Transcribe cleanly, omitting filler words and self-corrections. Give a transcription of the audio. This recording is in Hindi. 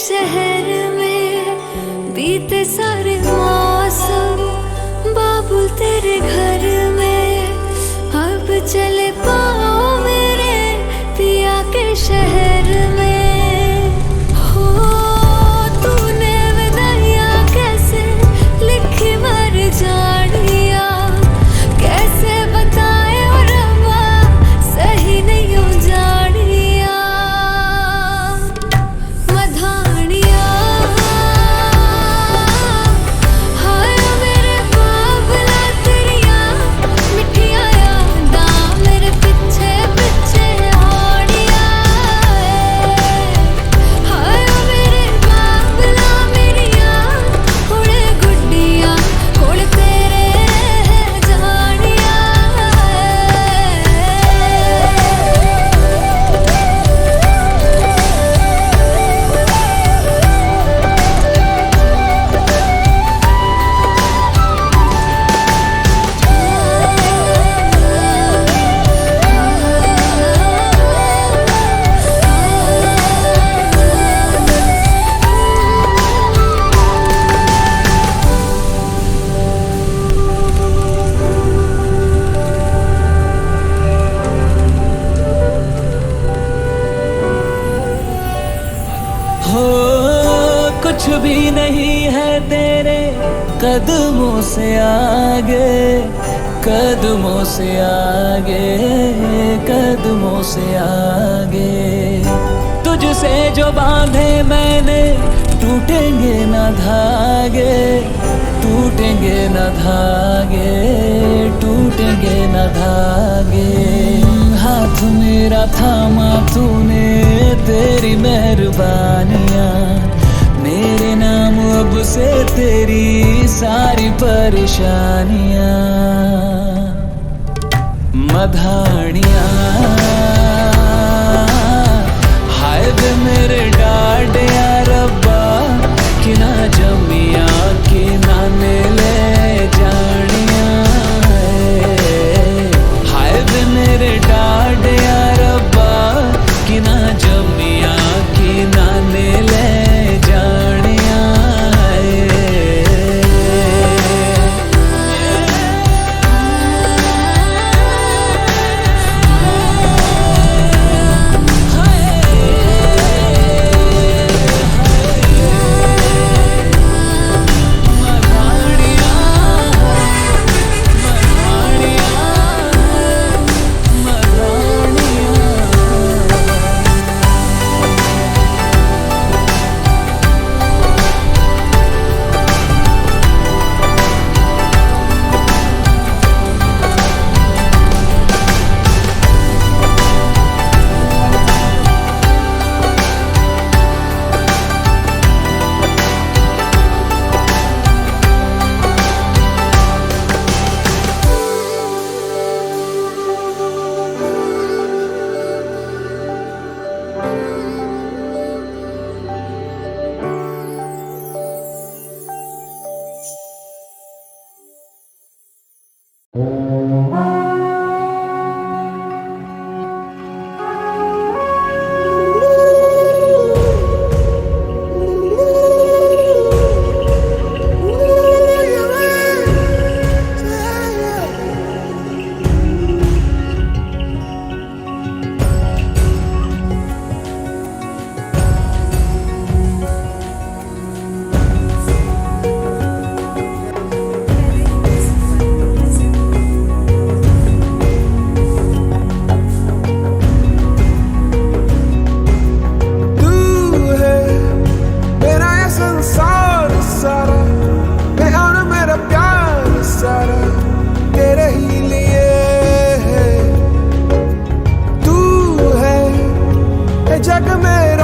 शहर में बीते सारे मौसम, बाबुल तेरे घर में अब चले पाओ मेरे पिया के शहर में। हो तूने विदाइयाँ कैसे लिखी मर जानिया, कैसे बताए और अम्मा सही नहीं हो जानिया। मधानिया हाय मेरे बाबला तेरिया मिठिया यादा मेरे पीछे पीछे आड़िया। हाय मेरे बाबला मेरिया हुणे गुड्डिया कोल तेरे जानिया। हो कुछ भी नहीं है तेरे कदमों से आगे, कदमों से आगे, कदमों से आगे। तुझसे जो बांधे मैंने टूटेंगे न धागे, टूटेंगे न धागे, टूटेंगे न धागे। हाथ मेरा थामा तूने तेरी मेहरबानियाँ, मेरे नाम अब से तेरी सारी परेशानियाँ। मधानियाँ हाय वे मेरे डाडिया रब्बा कि ना जमिया कि ना ले जानिया। हाय वे मेरे डाडिया रब्बा कि ना जमिया कि ना ले जानिया। जग में